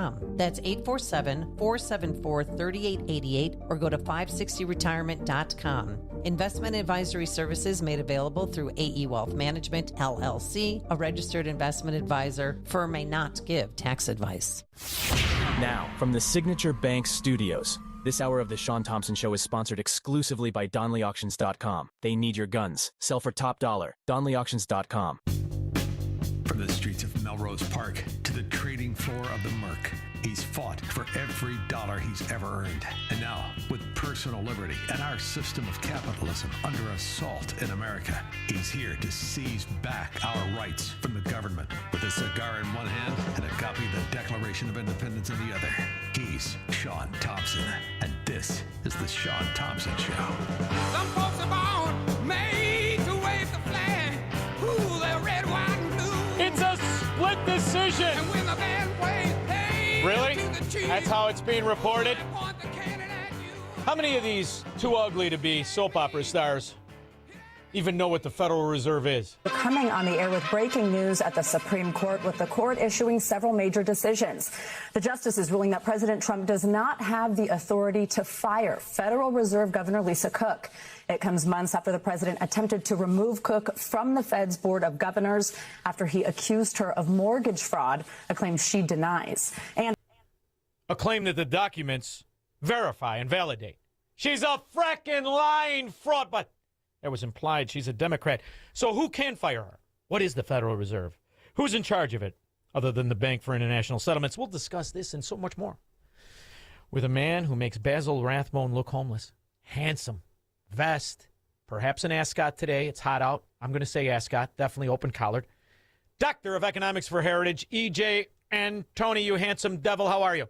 847-474-3888. That's 847-474-3888 or go to 560retirement.com. Investment advisory services made available through AE Wealth Management, LLC, a registered investment advisor. Firm may not give tax advice. Now, from the Signature Bank Studios, this hour of the Shaun Thompson Show is sponsored exclusively by DonleyAuctions.com. They need your guns. Sell for top dollar. DonleyAuctions.com. From the streets of Melrose Park to the trading floor of the Merc, he's fought for every dollar he's ever earned. And now, with personal liberty and our system of capitalism under assault in America, he's here to seize back our rights from the government. With a cigar in one hand and a copy of the Declaration of Independence in the other, he's Shaun Thompson. And this is the Shaun Thompson Show. Some folks are born made to wave the flag. Ooh, they're red, white, and blue. It's a split decision. And when the band plays, hey, Really? to the chief, That's how it's being reported? I point the cannon at you. How many of these too ugly to be soap opera stars even know what the Federal Reserve is? We're coming on the air with breaking news at the Supreme Court, with the court issuing several major decisions. The justice is ruling that President Trump does not have the authority to fire Federal Reserve Governor Lisa Cook. It comes months after the president attempted to remove Cook from the Fed's Board of Governors after he accused her of mortgage fraud, a claim she denies. And A claim that the documents verify and validate. She's a frickin' lying fraud, but that was implied. She's a Democrat. So who can fire her? What is the Federal Reserve? Who's in charge of it, other than the Bank for International Settlements? We'll discuss this and so much more with a man who makes Basil Rathbone look homeless. Handsome. Vest. Perhaps an ascot today. It's hot out. I'm going to say ascot. Definitely open-collared. Doctor of Economics for Heritage, E.J. Antoni, you handsome devil. How are you?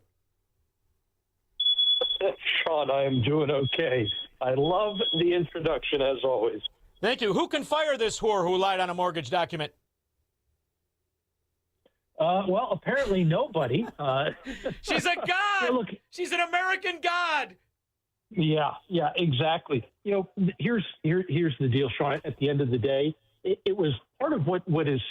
Shaun, I am doing okay. I love the introduction, as always. Thank you. Who can fire this whore who lied on a mortgage document? Well, apparently nobody. She's a god. Look, She's an American god. yeah, exactly. Here's the deal, Shaun. At the end of the day, it was part of what is,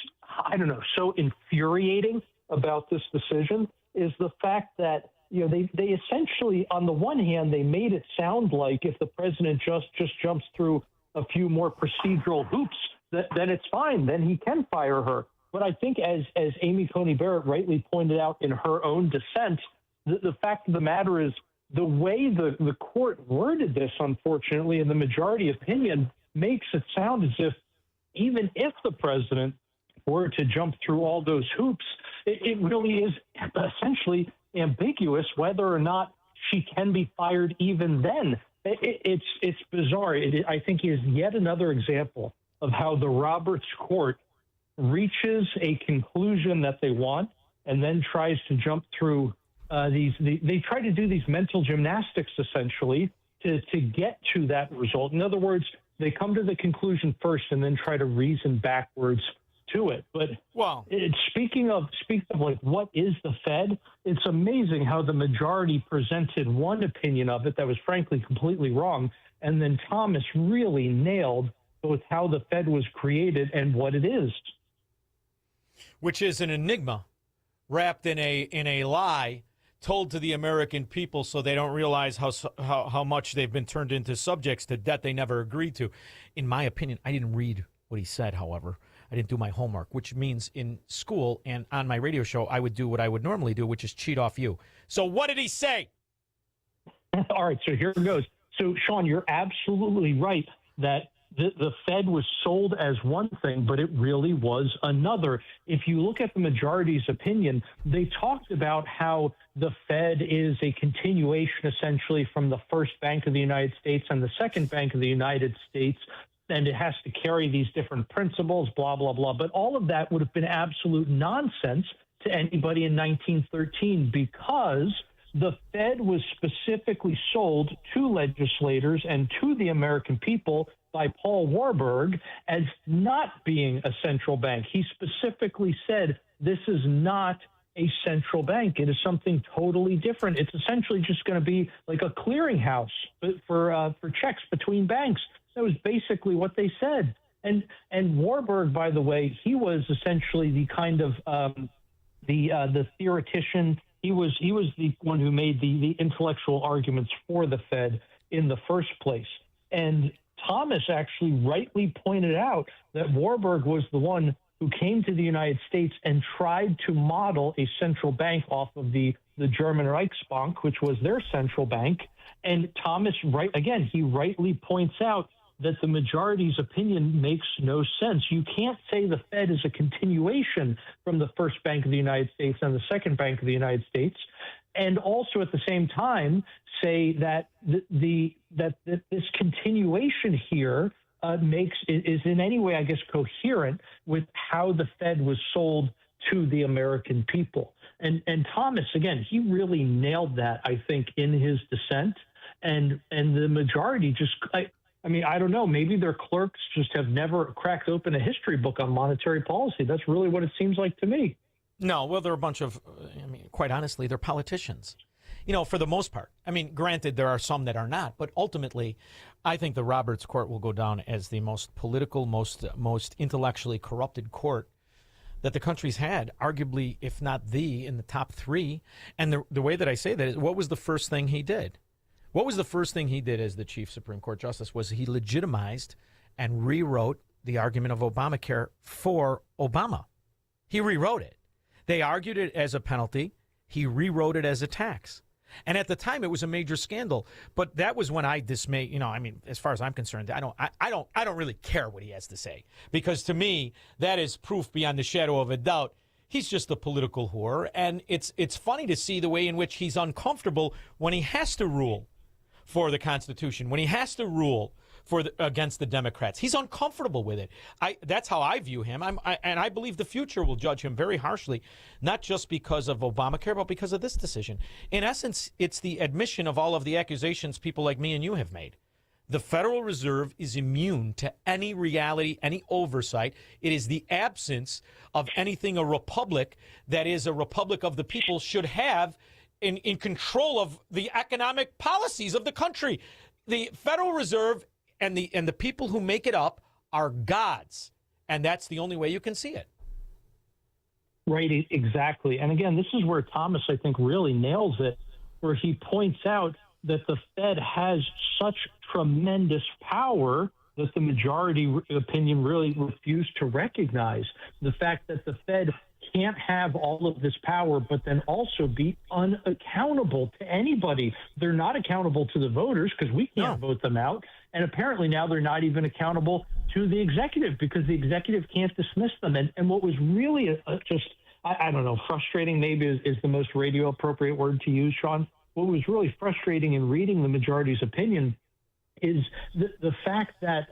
I don't know, so infuriating about this decision is the fact that they essentially, on the one hand, they made it sound like if the president just jumps through a few more procedural hoops, then it's fine. Then he can fire her. But I think, as Amy Coney Barrett rightly pointed out in her own dissent, the fact of the matter is the way the court worded this, unfortunately, in the majority opinion, makes it sound as if even if the president were to jump through all those hoops, it really is essentially ambiguous whether or not she can be fired even then. It's bizarre. I think is yet another example of how the Roberts Court reaches a conclusion that they want and then tries to jump through they try to do these mental gymnastics essentially to get to that result. In other words, they come to the conclusion first and then try to reason backwards to it. But speaking of like what is the Fed, it's amazing how the majority presented one opinion of it that was frankly completely wrong, and then Thomas really nailed both how the Fed was created and what it is, which is an enigma wrapped in a lie told to the American people so they don't realize how much they've been turned into subjects to debt they never agreed to. In my opinion, I didn't read what he said, however. I didn't do my homework, which means in school and on my radio show, I would do what I would normally do, which is cheat off you. So what did he say? All right, so here it goes. So, Shaun, you're absolutely right that the Fed was sold as one thing, but it really was another. If you look at the majority's opinion, they talked about how the Fed is a continuation essentially from the first Bank of the United States and the second Bank of the United States, and it has to carry these different principles, blah, blah, blah. But all of that would have been absolute nonsense to anybody in 1913 because the Fed was specifically sold to legislators and to the American people by Paul Warburg as not being a central bank. He specifically said this is not a central bank. It is something totally different. It's essentially just going to be like a clearinghouse for checks between banks. That was basically what they said. And Warburg, by the way, he was essentially the kind of the theoretician He was the one who made the intellectual arguments for the Fed in the first place. And Thomas actually rightly pointed out that Warburg was the one who came to the United States and tried to model a central bank off of the German Reichsbank, which was their central bank. And Thomas, he rightly points out that the majority's opinion makes no sense. You can't say the Fed is a continuation from the first Bank of the United States and the second Bank of the United States, and also at the same time say that that this continuation here is in any way, I guess, coherent with how the Fed was sold to the American people. And Thomas, again, he really nailed that, I think, in his dissent. And the majority just, I don't know, maybe their clerks just have never cracked open a history book on monetary policy. That's really what it seems like to me. No, well, they're a bunch of, quite honestly, they're politicians. For the most part. Granted, there are some that are not, but ultimately, I think the Roberts Court will go down as the most political, most intellectually corrupted court that the country's had, arguably, if not in the top three. And the way that I say that is, what was the first thing he did? What was the first thing he did as the Chief Supreme Court Justice was he legitimized and rewrote the argument of Obamacare for Obama. He rewrote it. They argued it as a penalty. He rewrote it as a tax. And at the time, it was a major scandal. But that was when I dismayed, as far as I'm concerned, I don't really care what he has to say. Because to me, that is proof beyond the shadow of a doubt. He's just a political whore. And it's funny to see the way in which he's uncomfortable when he has to rule for the Constitution, when he has to rule against the Democrats. He's uncomfortable with it. That's how I view him. And I believe the future will judge him very harshly, not just because of Obamacare, but because of this decision. In essence, it's the admission of all of the accusations people like me and you have made. The Federal Reserve is immune to any reality, any oversight. It is the absence of anything a republic that is a republic of the people should have in control of the economic policies of the country. The Federal Reserve and the people who make it up are gods, and that's the only way you can see it. Right, exactly. And again, this is where Thomas, I think, really nails it, where he points out that the Fed has such tremendous power that the majority opinion really refused to recognize. The fact that the Fed can't have all of this power, but then also be unaccountable to anybody. They're not accountable to the voters because we can't vote them out. And apparently now they're not even accountable to the executive because the executive can't dismiss them. And what was really I don't know, frustrating maybe is the most radio appropriate word to use, Shaun. What was really frustrating in reading the majority's opinion is the fact that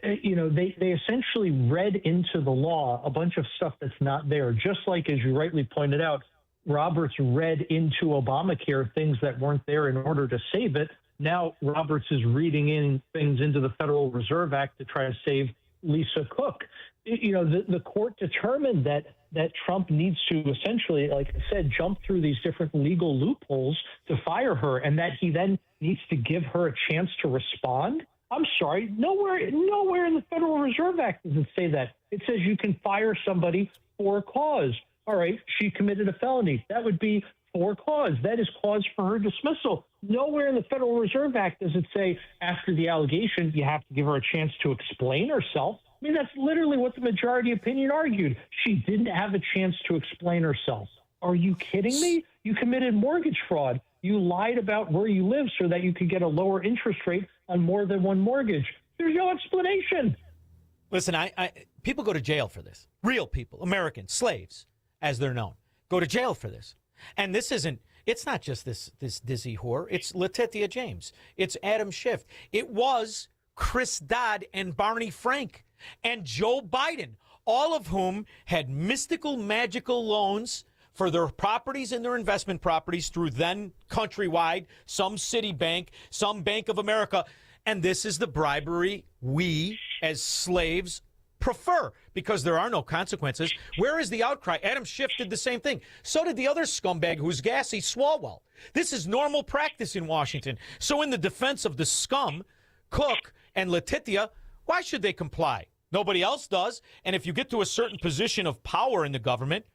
they essentially read into the law a bunch of stuff that's not there. Just like, as you rightly pointed out, Roberts read into Obamacare things that weren't there in order to save it. Now Roberts is reading in things into the Federal Reserve Act to try to save Lisa Cook. The court determined that Trump needs to essentially, like I said, jump through these different legal loopholes to fire her, and that he then needs to give her a chance to respond. I'm sorry, nowhere in the Federal Reserve Act does it say that. It says you can fire somebody for a cause. All right, she committed a felony. That would be for cause. That is cause for her dismissal. Nowhere in the Federal Reserve Act does it say after the allegation you have to give her a chance to explain herself. I mean, that's literally what the majority opinion argued. She didn't have a chance to explain herself. Are you kidding me? You committed mortgage fraud. You lied about where you live so that you could get a lower interest rate on more than one mortgage. There's no explanation. Listen, people go to jail for this. Real people, Americans, slaves, as they're known, go to jail for this. And it's not just this dizzy whore. It's Letitia James. It's Adam Schiff. It was Chris Dodd and Barney Frank and Joe Biden, all of whom had mystical, magical loans for their properties and their investment properties through then Countrywide, some Citibank, some Bank of America. And this is the bribery we as slaves prefer because there are no consequences. Where is the outcry? Adam Schiff did the same thing. So did the other scumbag who's gassy, Swalwell. This is normal practice in Washington. So in the defense of the scum, Cook and Letitia, why should they comply? Nobody else does. And if you get to a certain position of power in the government,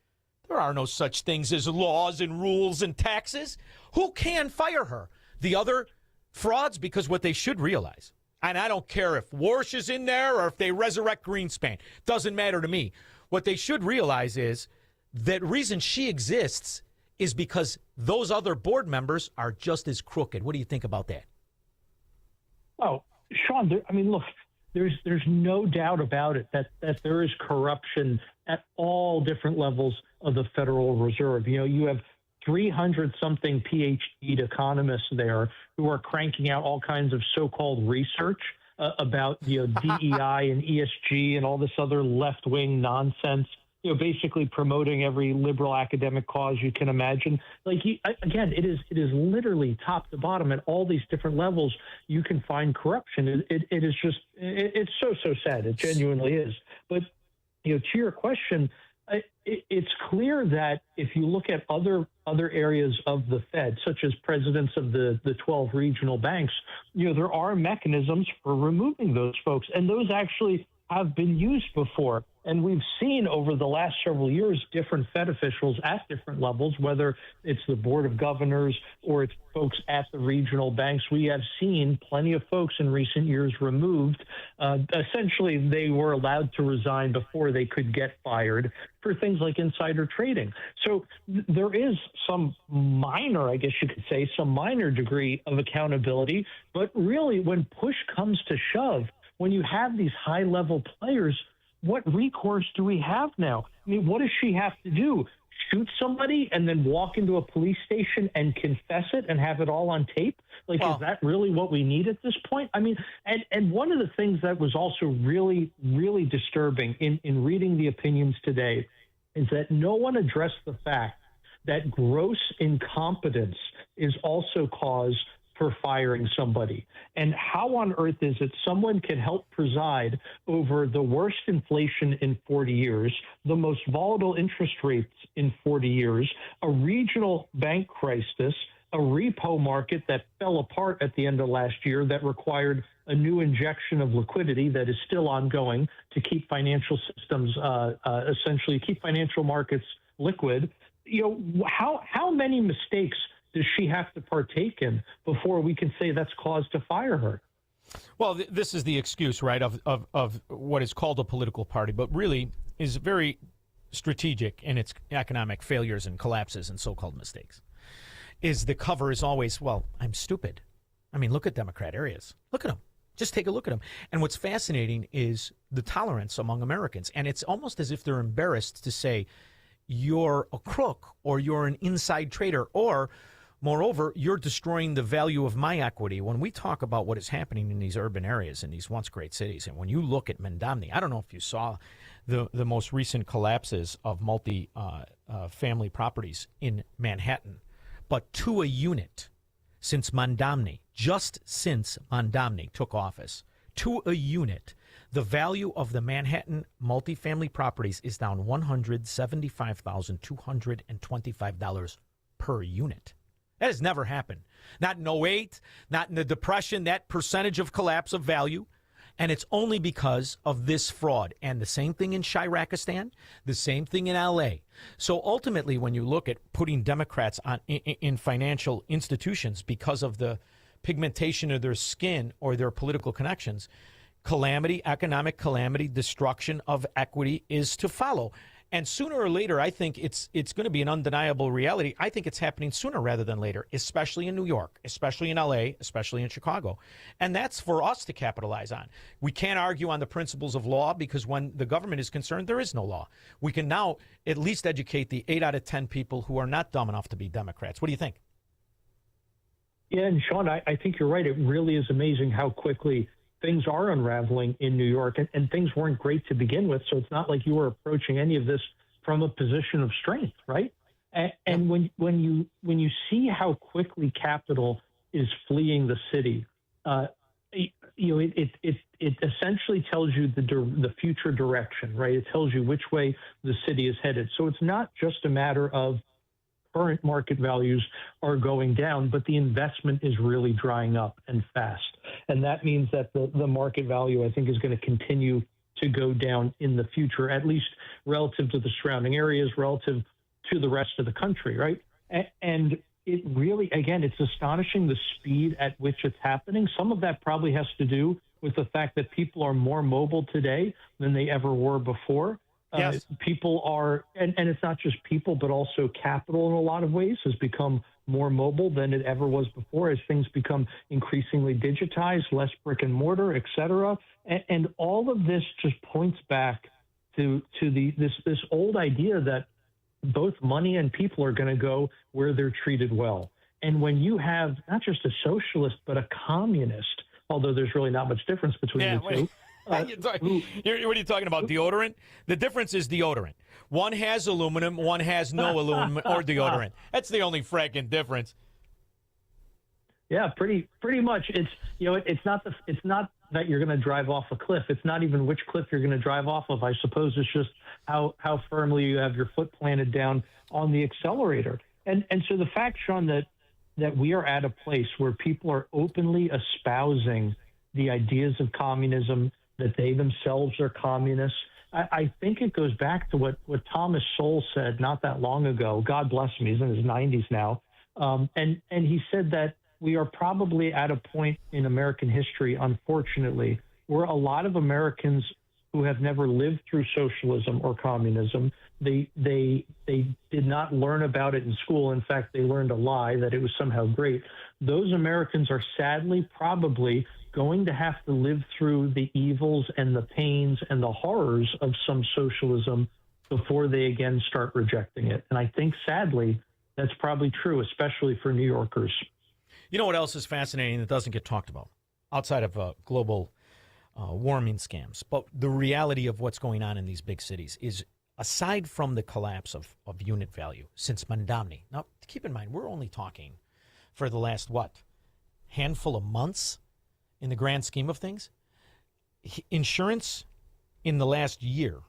There are no such things as laws and rules and taxes. Who can fire her? The other frauds? Because what they should realize, and I don't care if Warsh is in there or if they resurrect Greenspan, doesn't matter to me. What they should realize is that reason she exists is because those other board members are just as crooked. What do you think about that? Oh, Shaun, look, there's no doubt about it that there is corruption at all different levels of the Federal Reserve. You have 300-something PhD economists there who are cranking out all kinds of so-called research about DEI and ESG and all this other left-wing nonsense. Basically promoting every liberal academic cause you can imagine. Again, it is literally top to bottom at all these different levels. You can find corruption. It is just it's so sad. It genuinely is. But to your question, it's clear that if you look at other areas of the Fed, such as presidents of the 12 regional banks, there are mechanisms for removing those folks, and those actually have been used before. And we've seen over the last several years different Fed officials at different levels, whether it's the Board of Governors or it's folks at the regional banks. We have seen plenty of folks in recent years removed. Essentially, they were allowed to resign before they could get fired for things like insider trading. So there is some minor, I guess you could say, some minor degree of accountability. But really, when push comes to shove, when you have these high-level players, what recourse do we have now? What does she have to do? Shoot somebody and then walk into a police station and confess it and have it all on tape? Is that really what we need at this point? And one of the things that was also really, really disturbing in reading the opinions today is that no one addressed the fact that gross incompetence is also cause for firing somebody. And how on earth is it someone can help preside over the worst inflation in 40 years, the most volatile interest rates in 40 years, a regional bank crisis, a repo market that fell apart at the end of last year that required a new injection of liquidity that is still ongoing to keep financial systems, essentially keep financial markets liquid? How many mistakes does she have to partake in before we can say that's cause to fire her? Well, this is the excuse, right, of what is called a political party, but really is very strategic in its economic failures and collapses and so-called mistakes. The cover is always, well, I'm stupid. Look at Democrat areas. Look at them. Just take a look at them. And what's fascinating is the tolerance among Americans. And it's almost as if they're embarrassed to say, you're a crook or you're an inside trader or, moreover, you're destroying the value of my equity. When we talk about what is happening in these urban areas, in these once great cities, and when you look at Mandomni, I don't know if you saw the most recent collapses of multi-family properties in Manhattan, but to a unit since Mandomni, just since Mandomni took office, to a unit, the value of the Manhattan multifamily properties is down $175,225 per unit. That has never happened. Not in 08, not in the Depression, that percentage of collapse of value. And it's only because of this fraud. And the same thing in Shirakistan, the same thing in L.A. So ultimately, when you look at putting Democrats in financial institutions because of the pigmentation of their skin or their political connections, calamity, economic calamity, destruction of equity is to follow. And sooner or later, I think it's going to be an undeniable reality. I think it's happening sooner rather than later, especially in New York, especially in L.A., especially in Chicago. And that's for us to capitalize on. We can't argue on the principles of law because when the government is concerned, there is no law. We can now at least educate the 8 out of 10 people who are not dumb enough to be Democrats. What do you think? Yeah, and Shaun, I think you're right. It really is amazing how quickly things are unraveling in New York, and things weren't great to begin with. So it's not like you were approaching any of this from a position of strength, right? And when you see how quickly capital is fleeing the city, it essentially tells you the future direction, right? It tells you which way the city is headed. So it's not just a matter of current market values are going down, but the investment is really drying up and fast. And that means that the market value, I think, is going to continue to go down in the future, at least relative to the surrounding areas, relative to the rest of the country, right? And it really, again, it's astonishing the speed at which it's happening. Some of that probably has to do with the fact that people are more mobile today than they ever were before. Yes. People are, and it's not just people, but also capital in a lot of ways has become more mobile than it ever was before as things become increasingly digitized, less brick and mortar, et cetera. And all of this just points back to this old idea that both money and people are going to go where they're treated well. And when you have not just a socialist, but a communist, although there's really not much difference between the two. What are you talking about? Deodorant? The difference is deodorant. One has aluminum, one has no aluminum or deodorant. That's the only fracking difference. Yeah, pretty much. It's it's not that you're going to drive off a cliff. It's not even which cliff you're going to drive off of. I suppose it's just how firmly you have your foot planted down on the accelerator. And so the fact, Shaun, that we are at a place where people are openly espousing the ideas of communism, that they themselves are communists. I think it goes back to what Thomas Sowell said not that long ago. God bless him, he's in his 90s now. And he said that we are probably at a point in American history, unfortunately, where a lot of Americans who have never lived through socialism or communism, they did not learn about it in school. In fact, they learned a lie that it was somehow great. Those Americans are sadly probably going to have to live through the evils and the pains and the horrors of some socialism before they again start rejecting it. And I think, sadly, that's probably true, especially for New Yorkers. You know what else is fascinating that doesn't get talked about outside of global warming scams? But the reality of what's going on in these big cities is, aside from the collapse of unit value since Mamdani. Now, keep in mind, we're only talking for the last, handful of months in the grand scheme of things. Insurance in the last year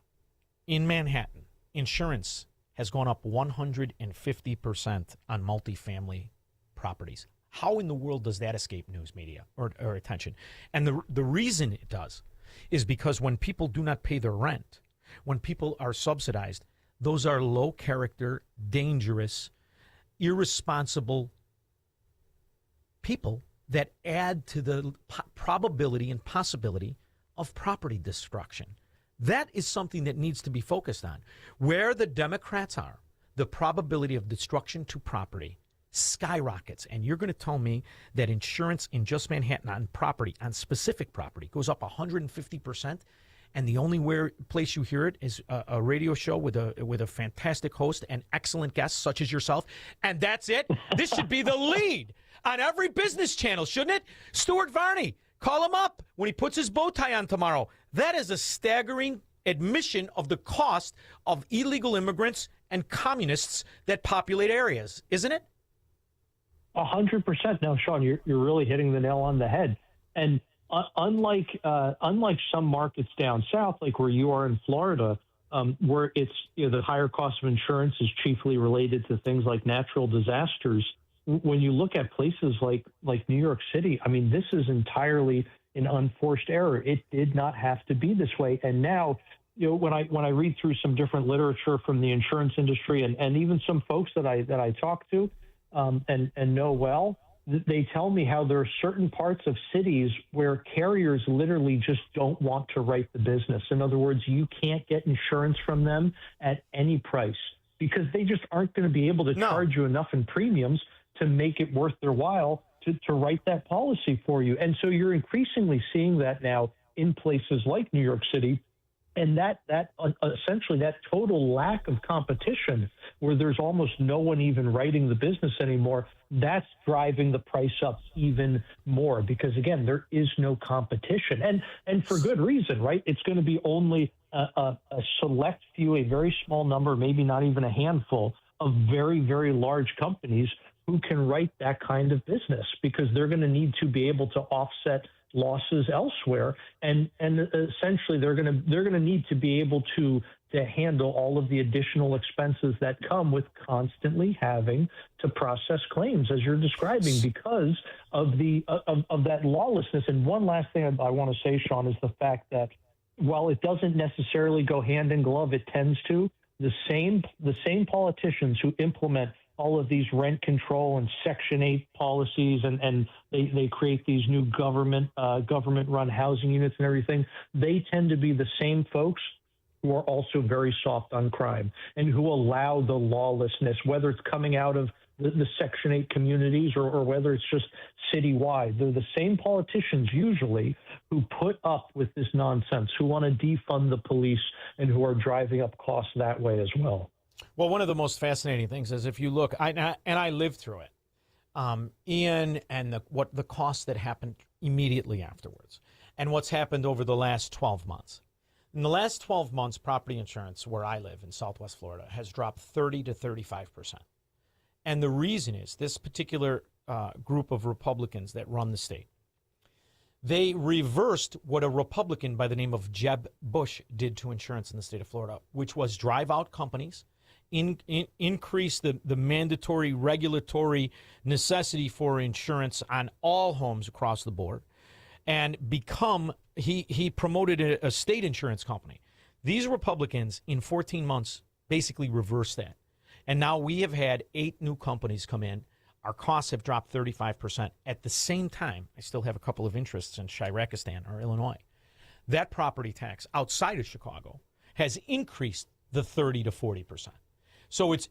in Manhattan, insurance has gone up 150% on multifamily properties. How in the world does that escape news media or attention? And the reason it does is because when people do not pay their rent, when people are subsidized, those are low character, dangerous, irresponsible people that add to the probability and possibility of property destruction. That is something that needs to be focused on. Where the Democrats are, the probability of destruction to property skyrockets. And you're going to tell me that insurance in just Manhattan on property, on specific property, goes up 150%, and the only place you hear it is a radio show with a fantastic host and excellent guests such as yourself, and that's it? This should be the lead on every business channel, shouldn't it? Stuart Varney, call him up when he puts his bow tie on tomorrow. That is a staggering admission of the cost of illegal immigrants and communists that populate areas, isn't it? 100%. Now, Shaun, you're really hitting the nail on the head. And unlike some markets down south, like where you are in Florida, where it's the higher cost of insurance is chiefly related to things like natural disasters. When you look at places like New York City, I mean, this is entirely an unforced error. It did not have to be this way. And now, when I read through some different literature from the insurance industry and even some folks that I talk to and know well, they tell me how there are certain parts of cities where carriers literally just don't want to write the business. In other words, you can't get insurance from them at any price because they just aren't going to be able to charge you enough in premiums to make it worth their while to write that policy for you. And so you're increasingly seeing that now in places like New York City. And that essentially that total lack of competition where there's almost no one even writing the business anymore, that's driving the price up even more because, again, there is no competition. And for good reason, right? It's going to be only a select few, a very small number, maybe not even a handful of very, very large companies who can write that kind of business because they're going to need to be able to offset losses elsewhere, and essentially they're going to need to be able to handle all of the additional expenses that come with constantly having to process claims, as you're describing, because of the of that lawlessness. And one last thing I want to say, Shaun, is the fact that while it doesn't necessarily go hand in glove, it tends to. the same politicians who implement all of these rent control and Section 8 policies, and they create these new government-run housing units and everything, they tend to be the same folks who are also very soft on crime and who allow the lawlessness, whether it's coming out of the Section 8 communities or whether it's just citywide. They're the same politicians usually who put up with this nonsense, who want to defund the police and who are driving up costs that way as well. Well, one of the most fascinating things is if you look, I lived through it, Ian, and what the costs that happened immediately afterwards, and what's happened over the last 12 months. In the last 12 months, property insurance where I live in Southwest Florida has dropped 30 to 35%. And the reason is this particular group of Republicans that run the state, they reversed what a Republican by the name of Jeb Bush did to insurance in the state of Florida, which was drive out companies, increase the mandatory regulatory necessity for insurance on all homes across the board, and he promoted a state insurance company. These Republicans in 14 months basically reversed that. And now we have had 8 new companies come in. Our costs have dropped 35%. At the same time, I still have a couple of interests in Shirakistan or Illinois. That property tax outside of Chicago has increased the 30 to 40%. So it's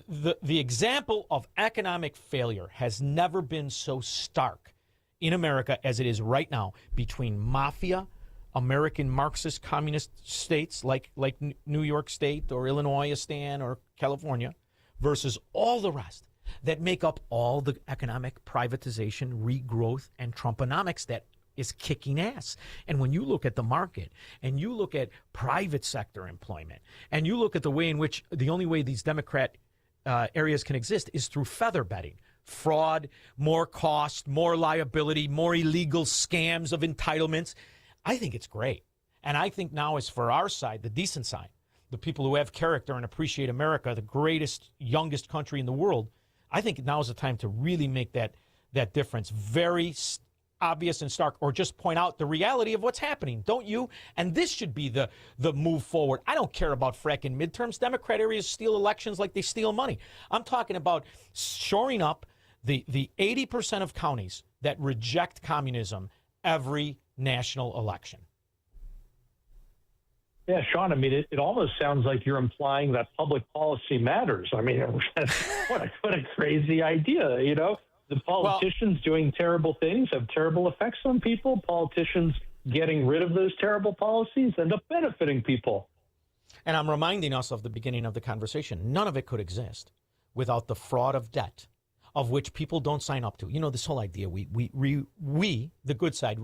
the example of economic failure has never been so stark in America as it is right now between mafia, American Marxist communist states like New York State or Illinois or California versus all the rest that make up all the economic privatization, regrowth, and Trumponomics that is kicking ass. And when you look at the market and you look at private sector employment and you look at the way in which the only way these Democrat areas can exist is through feather bedding, fraud, more cost, more liability, more illegal scams of entitlements, I think it's great. And I think now is for our side, the decent side, the people who have character and appreciate America, the greatest, youngest country in the world. I think now is the time to really make that difference very obvious and stark, or just point out the reality of what's happening, don't you? And this should be the move forward. I don't care about fracking midterms. Democrat areas steal elections like they steal money. I'm talking about shoring up the 80% of counties that reject communism every national election. Yeah, Shaun, I mean, it almost sounds like you're implying that public policy matters. I mean, what a crazy idea, you know? The politicians doing terrible things have terrible effects on people. Politicians getting rid of those terrible policies end up benefiting people. And I'm reminding us of the beginning of the conversation. None of it could exist without the fraud of debt, of which people don't sign up to. You know, this whole idea, we the good side,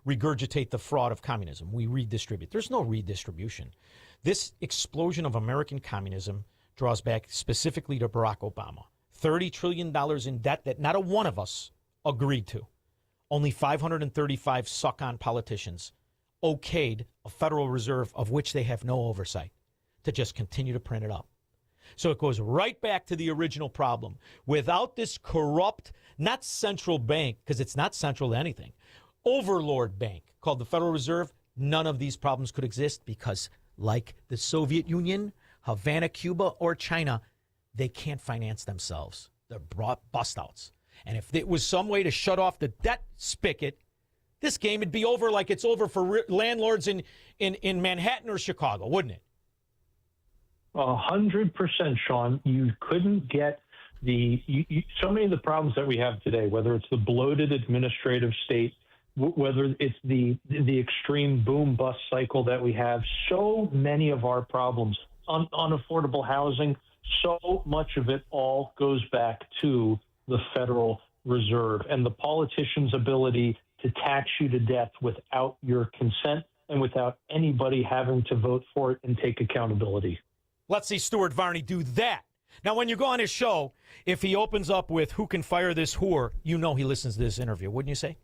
regurgitate the fraud of communism. We redistribute. There's no redistribution. This explosion of American communism draws back specifically to Barack Obama. $30 trillion in debt that not a one of us agreed to. Only 535 suck-on politicians okayed a Federal Reserve of which they have no oversight to just continue to print it up. So it goes right back to the original problem. Without this corrupt, not central bank, because it's not central to anything, overlord bank called the Federal Reserve, none of these problems could exist because, like the Soviet Union, Havana, Cuba, or China, they can't finance themselves. They're bust-outs. And if it was some way to shut off the debt spigot, this game would be over like it's over for landlords in Manhattan or Chicago, wouldn't it? 100%, Shaun. You couldn't get so many of the problems that we have today, whether it's the bloated administrative state, whether it's the extreme boom-bust cycle that we have, so many of our problems, unaffordable housing, so much of it all goes back to the Federal Reserve and the politicians' ability to tax you to death without your consent and without anybody having to vote for it and take accountability. Let's see Stuart Varney do that. Now, when you go on his show, if he opens up with "Who can fire this whore?" you know he listens to this interview, wouldn't you say?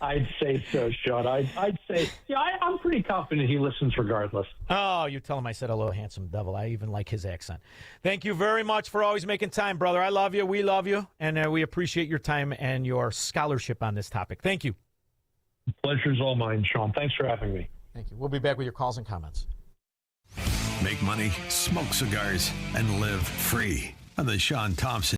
I'd say so, Shaun. I'd say, yeah, I'm pretty confident he listens regardless. Oh, you tell him I said hello, handsome devil. I even like his accent. Thank you very much for always making time, brother. I love you. We love you. And we appreciate your time and your scholarship on this topic. Thank you. The pleasure's all mine, Shaun. Thanks for having me. Thank you. We'll be back with your calls and comments. make money, smoke cigars, and live free on the Shaun Thompson